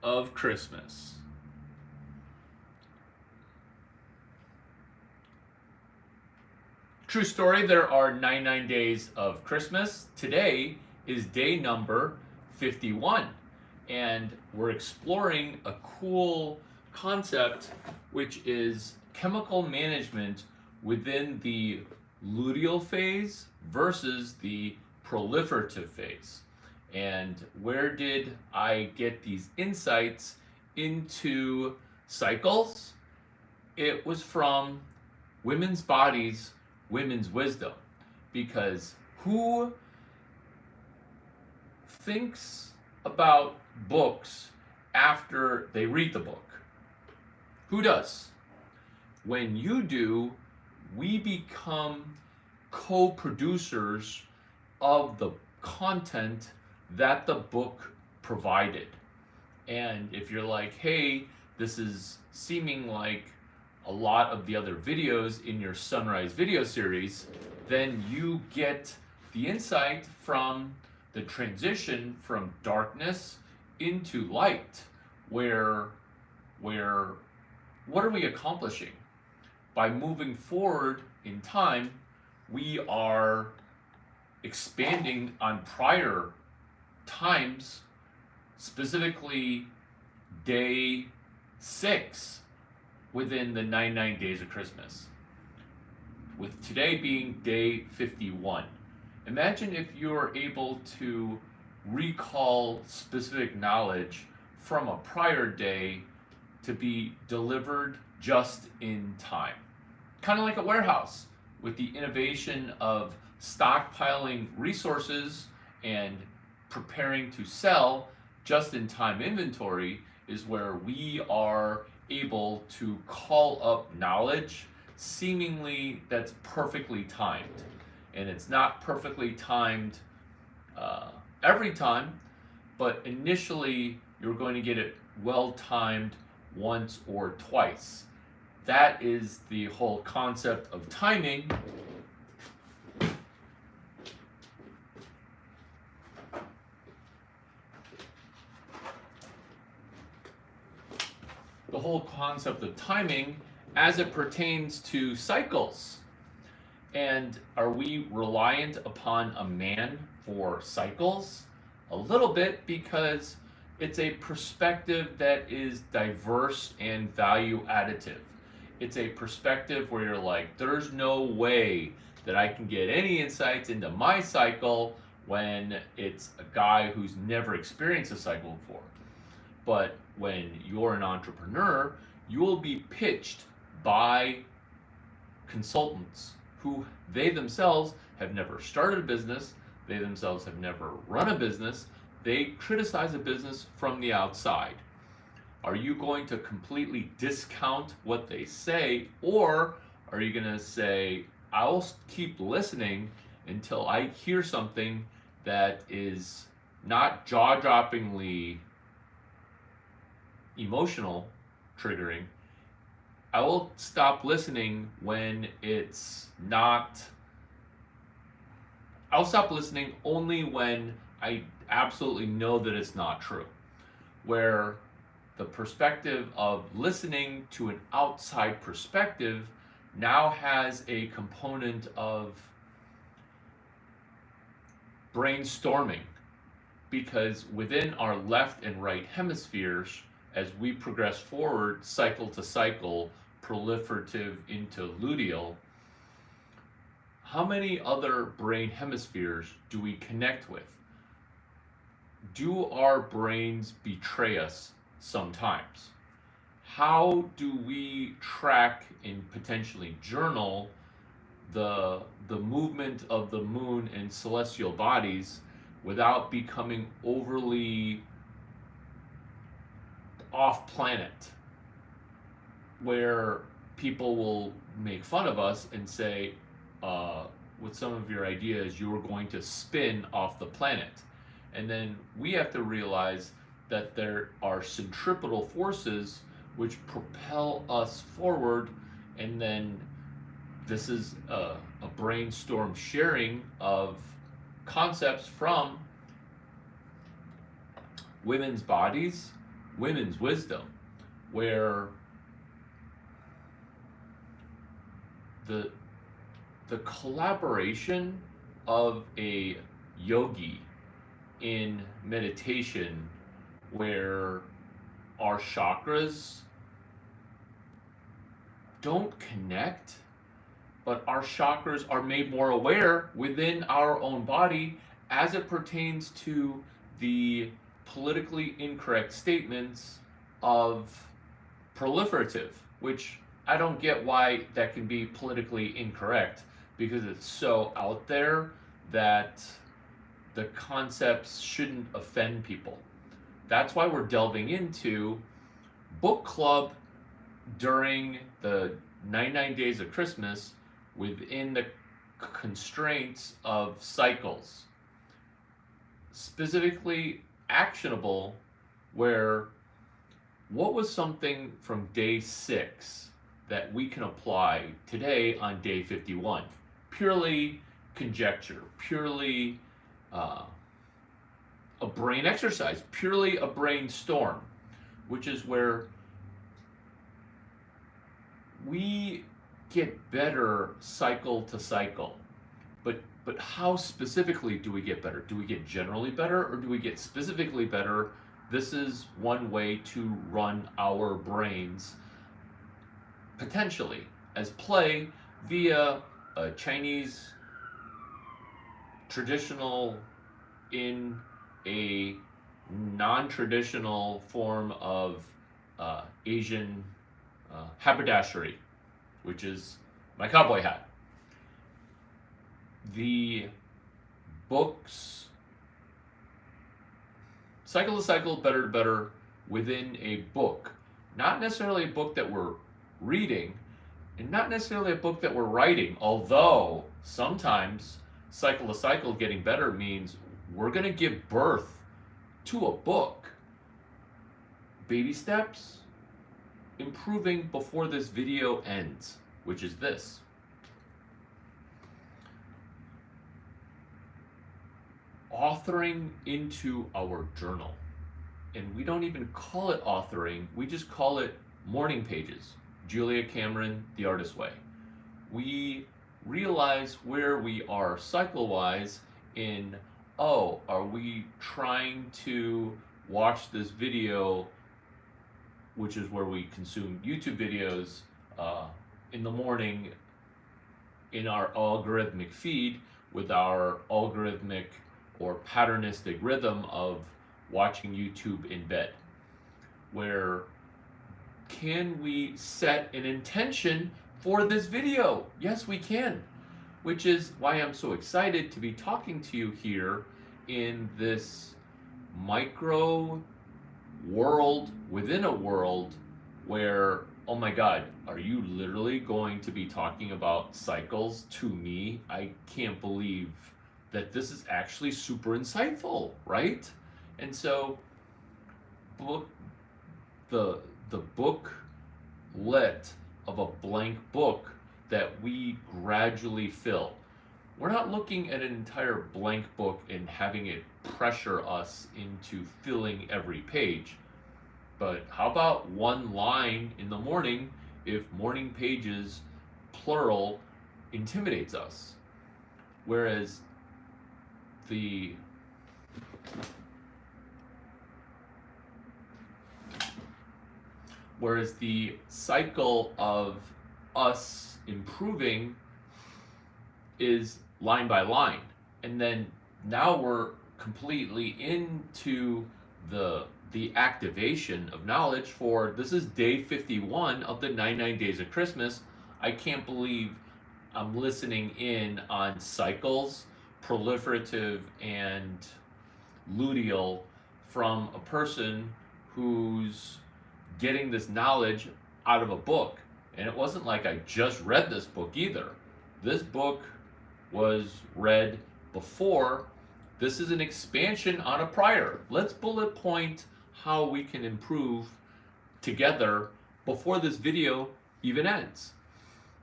of Christmas. True story, there are 99 days of Christmas. Today is day number 51, and we're exploring a cool concept, which is chemical management within the luteal phase versus the proliferative phase. And where did I get these insights into cycles? It was from women's bodies, women's wisdom. Because who thinks about books after they read the book? Who does? When you do, we become co producers of the content that the book provided. And if you're like, hey, this is seeming like a lot of the other videos in your Sunrise video series, then you get the insight from the transition from darkness into light, where what are we accomplishing? By moving forward in time, we are expanding on prior times, specifically day 6 within the 99 days of Christmas, with today being day 51. Imagine if you're able to recall specific knowledge from a prior day to be delivered just in time. Kind of like a warehouse, with the innovation of stockpiling resources and preparing to sell. Just in time inventory is where we are able to call up knowledge seemingly that's perfectly timed. And it's not perfectly timed every time, but initially you're going to get it well timed once or twice. That is the whole concept of timing. The whole concept of timing as it pertains to cycles. And are we reliant upon a man for cycles? A little bit, because it's a perspective that is diverse and value additive. It's a perspective where you're like, there's no way that I can get any insights into my cycle when it's a guy who's never experienced a cycle before. But when you're an entrepreneur, you will be pitched by consultants who they themselves have never started a business, they themselves have never run a business, they criticize a business from the outside. Are you going to completely discount what they say, or are you going to say, I'll keep listening until I hear something that is not jaw-droppingly emotional triggering? I will stop listening when it's not. I'll stop listening only when I absolutely know that it's not true. Where the perspective of listening to an outside perspective now has a component of brainstorming, because within our left and right hemispheres, as we progress forward cycle to cycle, proliferative into luteal, how many other brain hemispheres do we connect with? Do our brains betray us sometimes? How do we track and potentially journal the movement of the moon and celestial bodies without becoming overly off planet, where people will make fun of us and say, with some of your ideas, you're going to spin off the planet. And then we have to realize that there are centripetal forces which propel us forward, and then this is a brainstorm sharing of concepts from women's bodies, Women's Wisdom, where the collaboration of a yogi in meditation, where our chakras don't connect, but our chakras are made more aware within our own body as it pertains to the politically incorrect statements of proliferative, which I don't get why that can be politically incorrect, because it's so out there that the concepts shouldn't offend people. That's why we're delving into book club during the 99 days of Christmas within the constraints of cycles. Specifically actionable, where what was something from day 6 that we can apply today on day 51? Purely conjecture, purely a brain exercise, purely a brainstorm, which is where we get better cycle to cycle. But how specifically do we get better? Do we get generally better, or do we get specifically better? This is one way to run our brains potentially as play via a Chinese traditional in a non-traditional form of Asian haberdashery, which is my cowboy hat. The books, cycle to cycle, better to better within a book. Not necessarily a book that we're reading, and not necessarily a book that we're writing, although sometimes cycle to cycle getting better means we're going to give birth to a book. Baby steps, improving before this video ends, which is this. Authoring into our journal. And we don't even call it authoring, we just call it morning pages. Julia Cameron, The Artist's Way. We realize where we are cycle-wise in, oh, are we trying to watch this video, which is where we consume YouTube videos in the morning in our algorithmic feed with our algorithmic or patternistic rhythm of watching YouTube in bed, where can we set an intention for this video? Yes, we can, which is why I'm so excited to be talking to you here in this micro world within a world where, oh my God, are you literally going to be talking about cycles to me? I can't believe that this is actually super insightful, right? And so the booklet of a blank book that we gradually fill. We're not looking at an entire blank book and having it pressure us into filling every page. But how about one line in the morning if morning pages, plural, intimidates us? Whereas the cycle of us improving is line by line. And then now we're completely into the activation of knowledge for, this is day 51 of the 99 days of Christmas. I can't believe I'm listening in on cycles, proliferative and luteal from a person who's getting this knowledge out of a book. And it wasn't like I just read this book either. This book was read before. This is an expansion on a prior. Let's bullet point how we can improve together before this video even ends,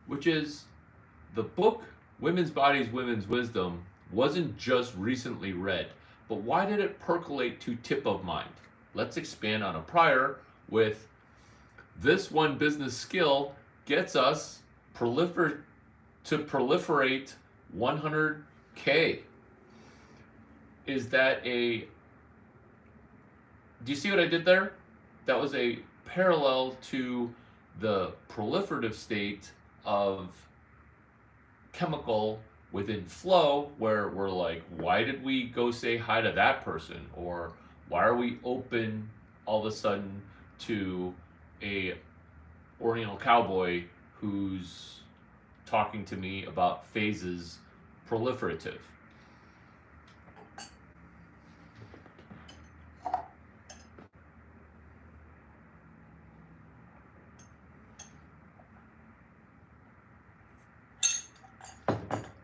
which is the book Women's Bodies, Women's Wisdom wasn't just recently read, but why did it percolate to tip of mind? let's expand on a prior with this one business skill gets us to proliferate 100K. Is that a, do you see what I did there? That was a parallel to the proliferative state of chemical within flow, where we're like, why did we go say hi to that person? Or why are we open all of a sudden to a Oriental cowboy who's talking to me about phases proliferative?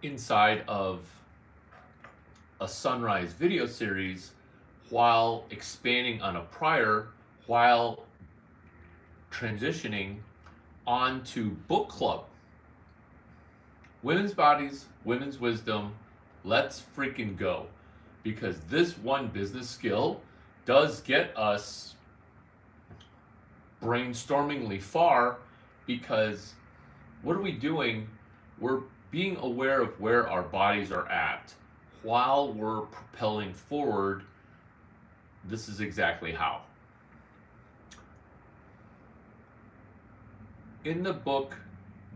Inside of a sunrise video series, while expanding on a prior, while transitioning onto book club. Women's bodies, women's wisdom, let's freaking go. Because this one business skill does get us brainstormingly far, because what are we doing? We're being aware of where our bodies are at while we're propelling forward. This is exactly how. In the book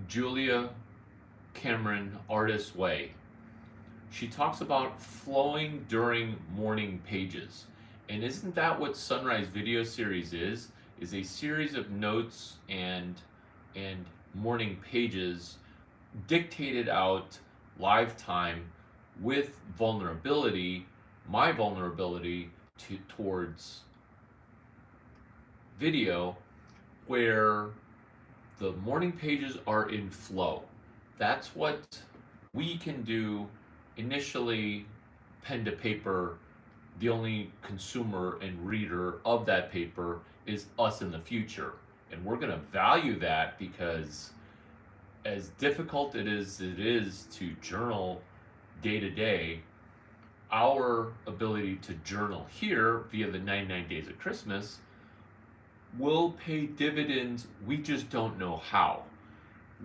Julia Cameron, Artist's Way, she talks about flowing during morning pages. And isn't that what Sunrise Video Series is a series of notes and morning pages dictated out live time with vulnerability, my vulnerability towards video, where the morning pages are in flow. That's what we can do initially, pen to paper. The only consumer and reader of that paper is us in the future. And we're going to value that, because as difficult it is to journal day to day, our ability to journal here via the 99 Days of Christmas will pay dividends. We just don't know how.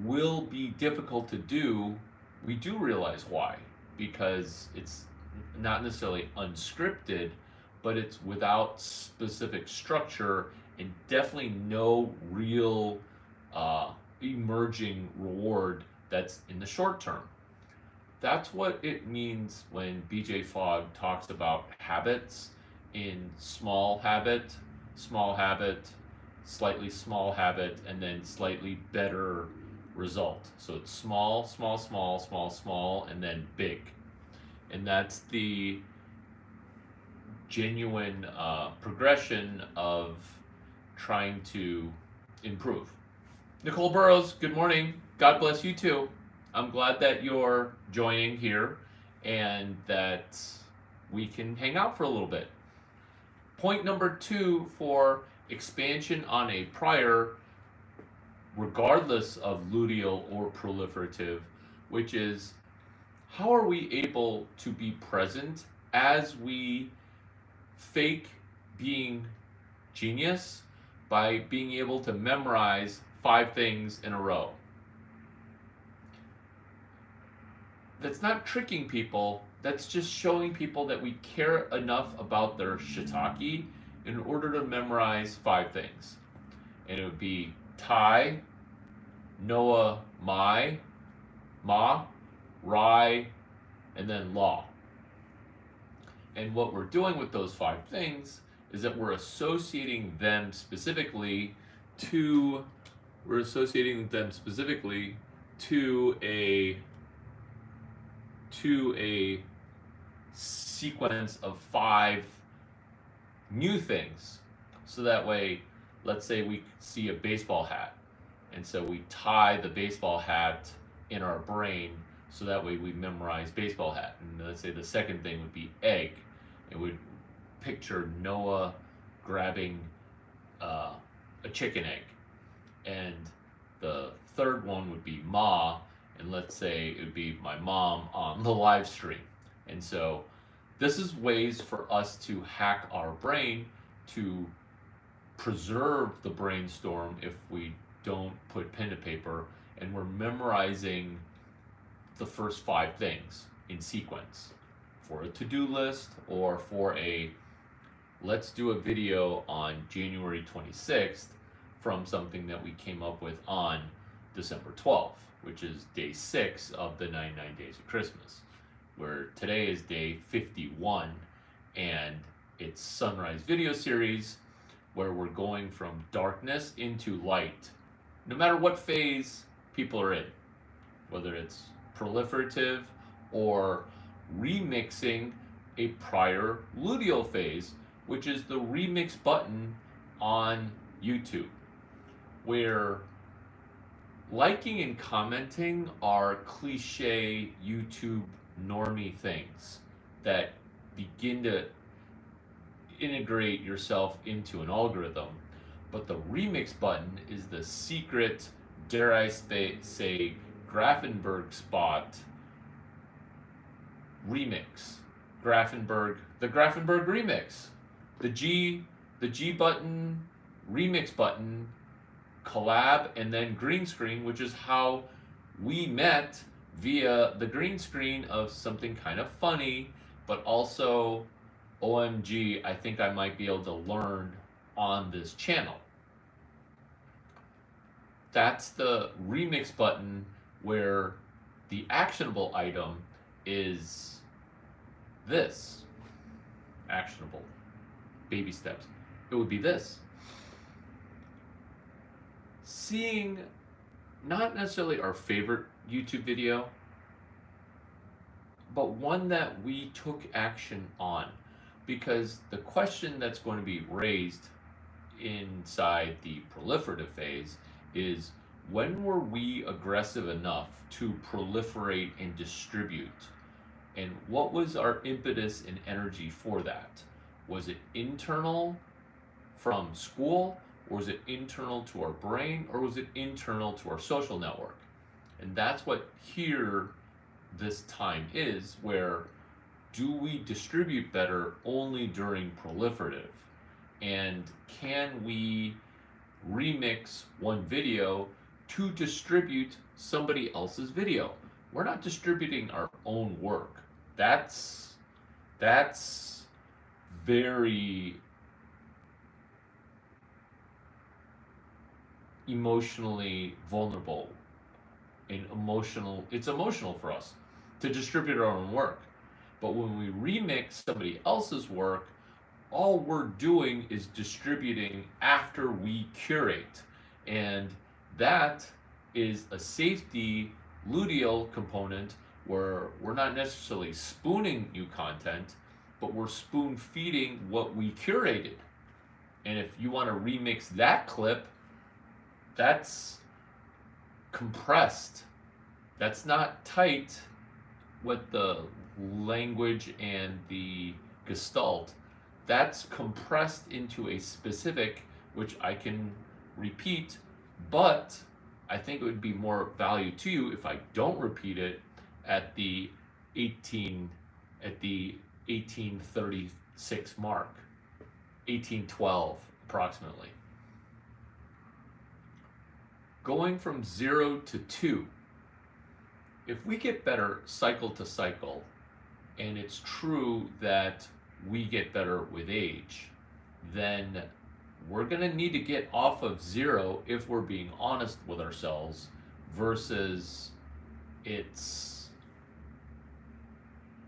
Will be difficult to do. We do realize why, because it's not necessarily unscripted, but it's without specific structure, and definitely no real emerging reward that's in the short term. That's what it means when BJ Fogg talks about habits in small habit, slightly small habit, and then slightly better result. So it's small, and then big. And that's the genuine progression of trying to improve. Nicole Burrows, good morning. God bless you too. I'm glad that you're joining here and that we can hang out for a little bit. Point number 2 for expansion on a prior, regardless of luteal or proliferative, which is, how are we able to be present as we fake being genius by being able to memorize 5 things in a row? That's not tricking people. That's just showing people that we care enough about their shiitake in order to memorize 5 things. And it would be Thai, Noah, Mai, Ma, Rai, and then Law. And what we're doing with those 5 things is that we're associating them specifically to a sequence of 5 new things. So that way, let's say we see a baseball hat, and so we tie the baseball hat in our brain, so that way we memorize baseball hat. And let's say the second thing would be egg. It would picture Noah grabbing a chicken egg. And the third one would be Ma, and let's say it would be my mom on the live stream. And so this is ways for us to hack our brain to preserve the brainstorm if we don't put pen to paper and we're memorizing the first 5 things in sequence for a to-do list or for a let's do a video on January 26th from something that we came up with on December 12th, which is day 6 of the 99 Days of Christmas, where today is day 51, and it's Sunrise Video Series, where we're going from darkness into light, no matter what phase people are in, whether it's proliferative or remixing a prior luteal phase, which is the remix button on YouTube, where liking and commenting are cliche YouTube normie things that begin to integrate yourself into an algorithm. But the remix button is the secret, dare I say, Grafenberg spot remix. The Grafenberg remix. The G button, remix button, collab, and then green screen, which is how we met via the green screen of something kind of funny, but also OMG, I think I might be able to learn on this channel. That's the remix button, where the actionable item is this. Actionable. Baby steps. It would be this. Seeing not necessarily our favorite YouTube video, but one that we took action on. Because the question that's going to be raised inside the proliferative phase is, when were we aggressive enough to proliferate and distribute? And what was our impetus and energy for that? Was it internal from school, or was it internal to our brain, or was it internal to our social network? And that's what here this time is, where do we distribute better only during proliferative? And can we remix one video to distribute somebody else's video? We're not distributing our own work. That's very emotionally vulnerable and emotional. It's emotional for us to distribute our own work. But when we remix somebody else's work, all we're doing is distributing after we curate. And that is a safety luteal component, where we're not necessarily spooning new content, but we're spoon feeding what we curated. And if you want to remix that clip, that's compressed. That's not tight with the language and the gestalt. That's compressed into a specific, which I can repeat, but I think it would be more value to you if I don't repeat it at the 1836 mark, 1812 approximately. Going from 0 to 2, if we get better cycle to cycle, and it's true that we get better with age, then we're going to need to get off of 0 if we're being honest with ourselves, versus it's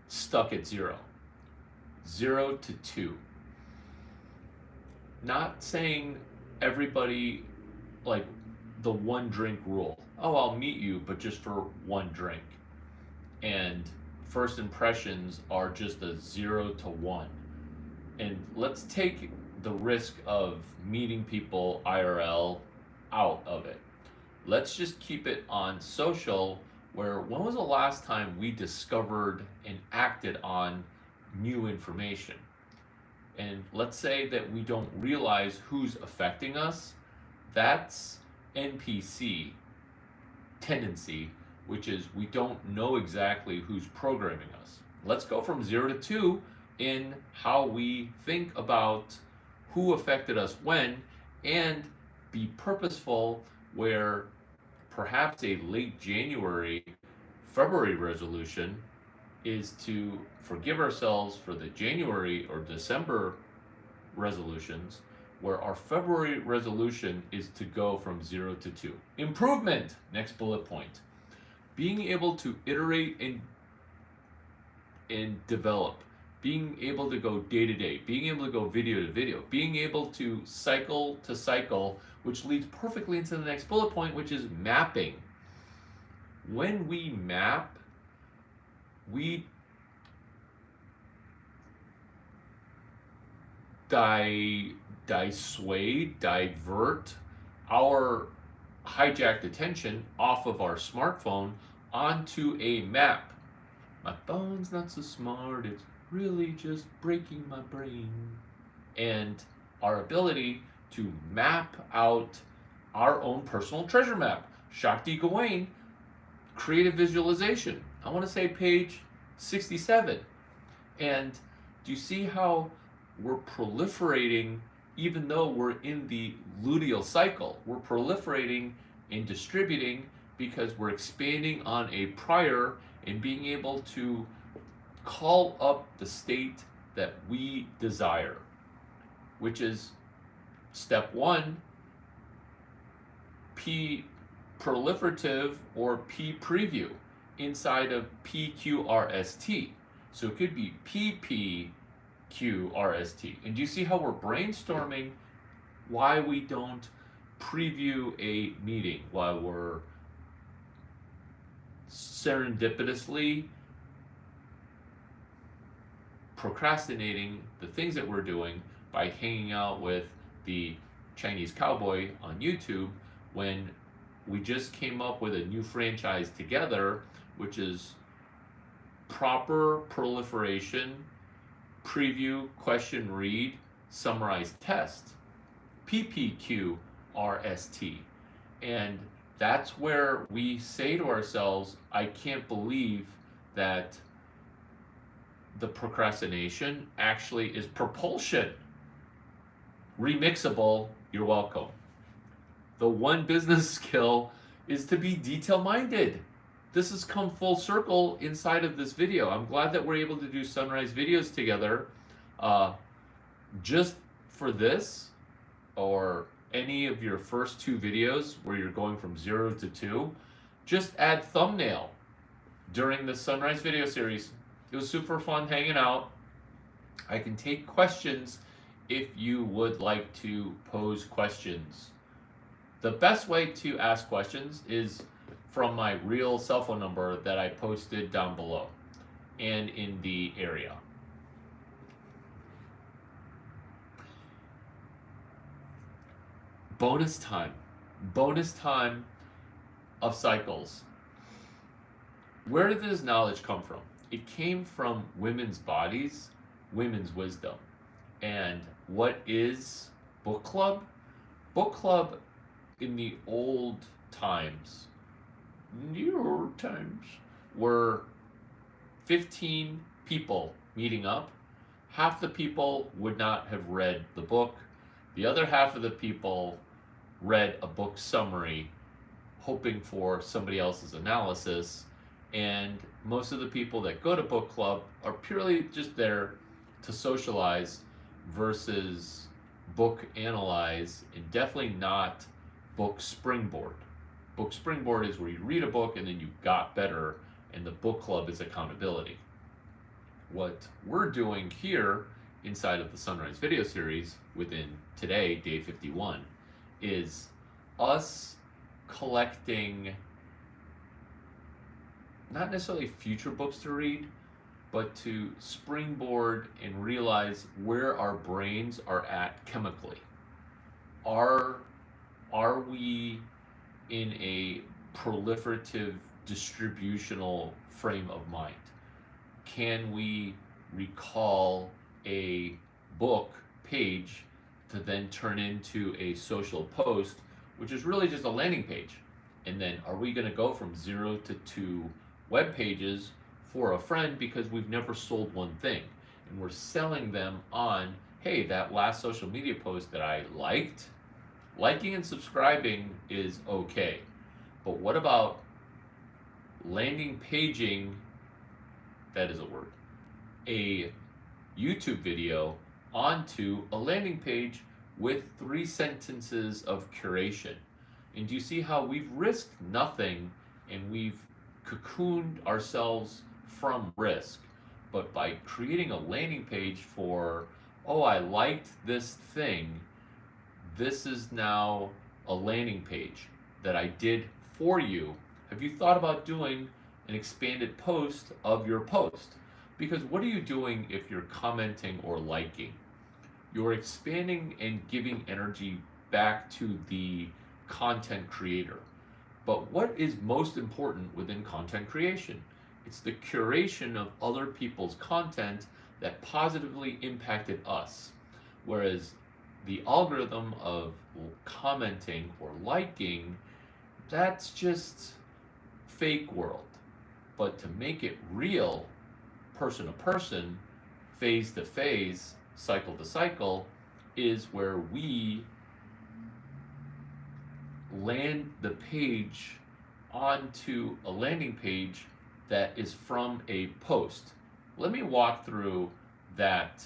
stuck at 0. 0 to 2. Not saying everybody, like the 1 drink rule. Oh, I'll meet you, but just for 1 drink. And first impressions are just a 0 to 1. And let's take the risk of meeting people IRL out of it. Let's just keep it on social, where when was the last time we discovered and acted on new information? And let's say that we don't realize who's affecting us. That's NPC tendency, which is we don't know exactly who's programming us. Let's go from 0 to 2 in how we think about who affected us when, and be purposeful where perhaps a late January, February resolution is to forgive ourselves for the January or December resolutions, where our February resolution is to go from 0 to 2. Improvement, next bullet point. Being able to iterate and develop, being able to go day to day, being able to go video to video, being able to cycle, which leads perfectly into the next bullet point, which is mapping. When we map, we divert our hijacked attention off of our smartphone onto a map. My phone's not so smart, it's really just breaking my brain. And our ability to map out our own personal treasure map. Shakti Gawain, creative visualization. I want to say page 67. And do you see how we're proliferating, even though we're in the luteal cycle? We're proliferating and distributing because we're expanding on a prior and being able to call up the state that we desire, which is step 1, P proliferative or P preview inside of PQRST. So it could be PPQRST. And do you see how we're brainstorming why we don't preview a meeting, why we're serendipitously procrastinating the things that we're doing by hanging out with the Chinese cowboy on YouTube when we just came up with a new franchise together, which is proper proliferation, preview, question, read, summarize, test, PPQRST. And that's where we say to ourselves, I can't believe that the procrastination actually is propulsion. Remixable, you're welcome. The one business skill is to be detail-minded. This has come full circle inside of this video. I'm glad that we're able to do sunrise videos together. Just for this, or any of your first 2 videos where you're going from 0 to 2, just add thumbnail during the sunrise video series. It was super fun hanging out. I can take questions if you would like to pose questions. The best way to ask questions is from my real cell phone number that I posted down below and in the area. Bonus time of cycles. Where did this knowledge come from? It came from women's bodies, women's wisdom. And what is book club? Book club in the old times, were 15 people meeting up. Half the people would not have read the book. The other half of the people read a book summary, hoping for somebody else's analysis. And most of the people that go to book club are purely just there to socialize versus book analyze, and definitely not book springboard. Book springboard is where you read a book and then you got better, and the book club is accountability. What we're doing here inside of the Sunrise video series within today, day 51, is us collecting not necessarily future books to read, but to springboard and realize where our brains are at chemically. Are we in a proliferative distributional frame of mind? Can we recall a book page to then turn into a social post, which is really just a landing page? And then are we going to go from 0 to 2 web pages for a friend because we've never sold one thing, and we're selling them on, hey, that last social media post that I liked, liking and subscribing is okay. But what about landing paging, that is a word, a YouTube video onto a landing page with 3 sentences of curation? And do you see how we've risked nothing and we've cocooned ourselves from risk? But by creating a landing page for, oh, I liked this thing, this is now a landing page that I did for you. Have you thought about doing an expanded post of your post? Because what are you doing if you're commenting or liking? You're expanding and giving energy back to the content creator. But what is most important within content creation? It's the curation of other people's content that positively impacted us. Whereas the algorithm of commenting or liking, that's just fake world. But to make it real, person to person, phase to phase, cycle to cycle, is where we land the page onto a landing page that is from a post. Let me walk through that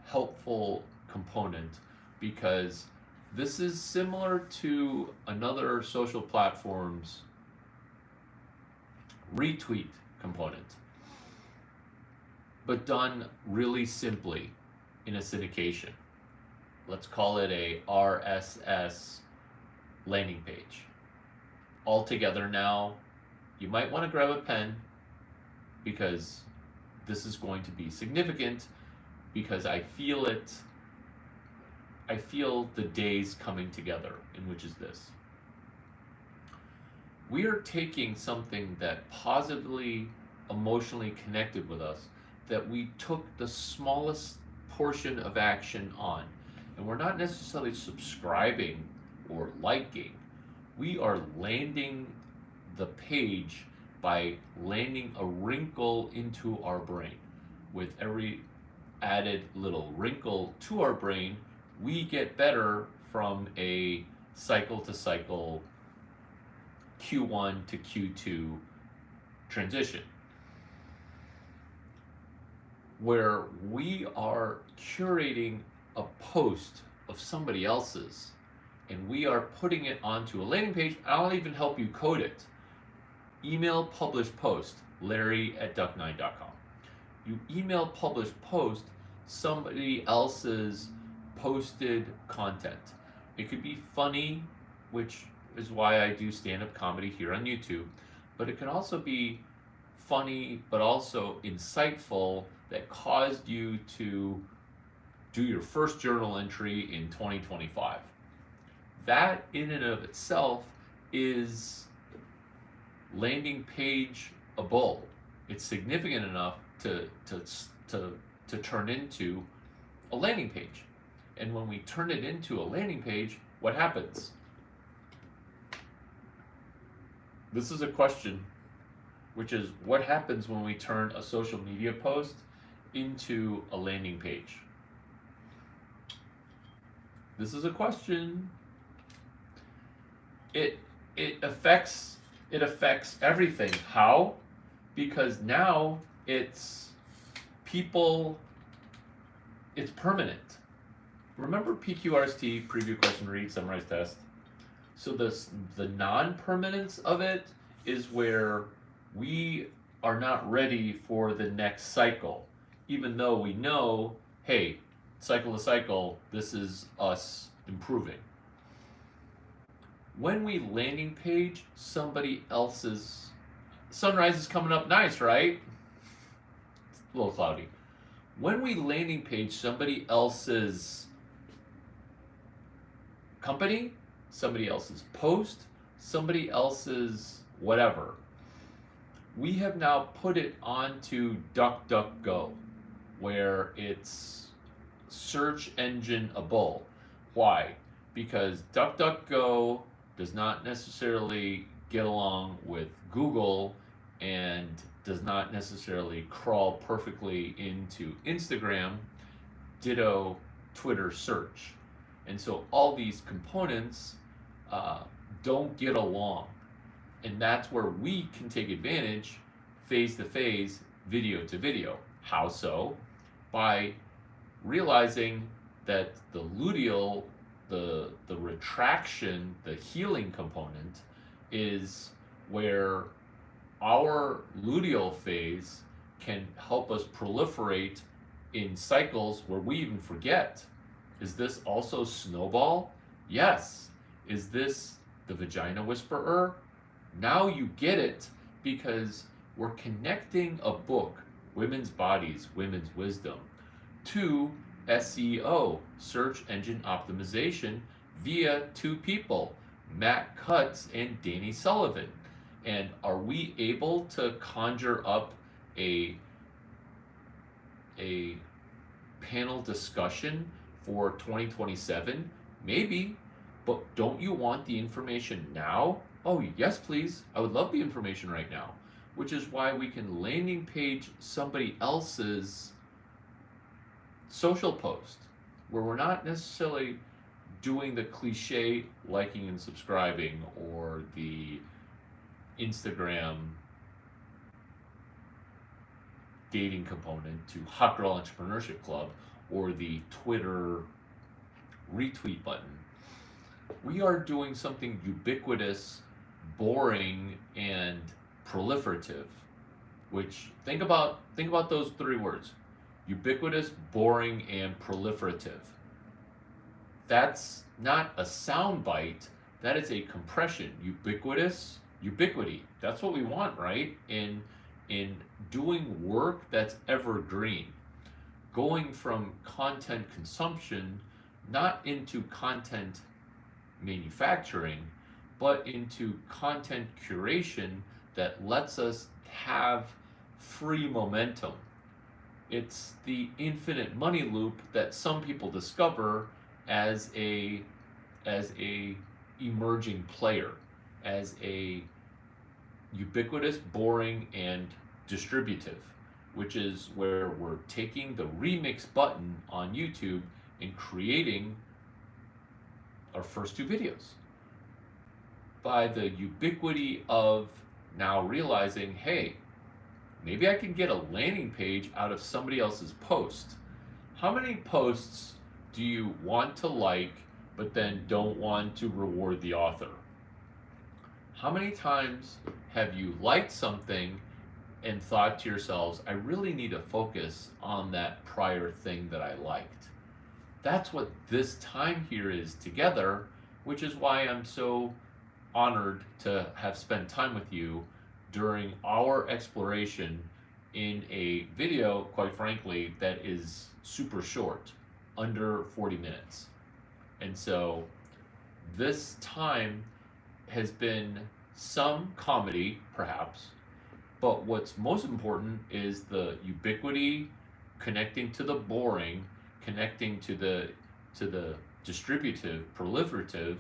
helpful component, because this is similar to another social platform's retweet component, but done really simply in a syndication. Let's call it a RSS landing page. All together now, you might want to grab a pen because this is going to be significant, because I feel it. I feel the days coming together, in which is this. We are taking something that positively, emotionally connected with us, that we took the smallest portion of action on. And we're not necessarily subscribing or liking. We are landing the page by landing a wrinkle into our brain. With every added little wrinkle to our brain, we get better from a cycle to cycle, Q1 to Q2 transition, where we are curating a post of somebody else's and we are putting it onto a landing page. I'll even help you code it. Email publish post, larry@duck9.com. You email publish post somebody else's posted content. It could be funny, which is why I do stand-up comedy here on YouTube, but it can also be funny but also insightful, that caused you to do your first journal entry in 2025. That in and of itself is landing page-able. It's significant enough to turn into a landing page. And when we turn it into a landing page, what happens? This is a question, which is, what happens when we turn a social media post into a landing page? This is a question. It affects everything. How? Because now it's permanent. Remember PQRST, preview, question, read, summarize, test? So the non-permanence of it is where we are not ready for the next cycle, even though we know, hey, cycle to cycle, this is us improving. When we landing page somebody else's, sunrise is coming up nice, right? It's a little cloudy. When we landing page somebody else's company, somebody else's post, somebody else's whatever, we have now put it onto DuckDuckGo, where it's search engine-able. Why? Because DuckDuckGo does not necessarily get along with Google and does not necessarily crawl perfectly into Instagram. Ditto Twitter search. And so all these components don't get along. And that's where we can take advantage phase to phase, video to video. How so? By realizing that the luteal, the retraction, the healing component is where our luteal phase can help us proliferate in cycles where we even forget. Is this also snowball? Yes. Is this the vagina whisperer? Now you get it, because we're connecting a book, Women's Bodies, Women's Wisdom, to SEO, search engine optimization, via two people, Matt Cutts and Danny Sullivan. And are we able to conjure up a panel discussion for 2027? Maybe, but don't you want the information now? Oh, yes, please. I would love the information right now, which is why we can landing page somebody else's social post where we're not necessarily doing the cliche liking and subscribing, or the Instagram dating component to Hot Girl Entrepreneurship Club, or the Twitter retweet button. We are doing something ubiquitous, boring, and proliferative. Which, think about those three words: ubiquitous, boring, and proliferative. That's not a sound bite, that is a compression. Ubiquitous, ubiquity. That's what we want, right? In doing work that's evergreen. Going from content consumption not into content manufacturing, but into content curation that lets us have free momentum. It's the infinite money loop that some people discover as a emerging player, as a ubiquitous, boring, and distributive, which is where we're taking the remix button on YouTube and creating our first two videos. By the ubiquity of now realizing, hey, maybe I can get a landing page out of somebody else's post. How many posts do you want to like, but then don't want to reward the author? How many times have you liked something and thought to yourselves, I really need to focus on that prior thing that I liked? That's what this time here is together, which is why I'm so honored to have spent time with you during our exploration in a video, quite frankly, that is super short, under 40 minutes. And so this time has been some comedy, perhaps, but what's most important is the ubiquity, connecting to the boring, connecting to the distributive, proliferative,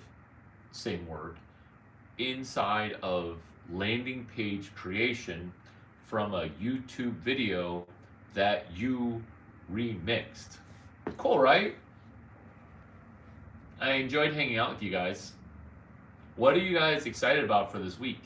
same word, inside of landing page creation from a YouTube video that you remixed. Cool, right? I enjoyed hanging out with you guys. What are you guys excited about for this week?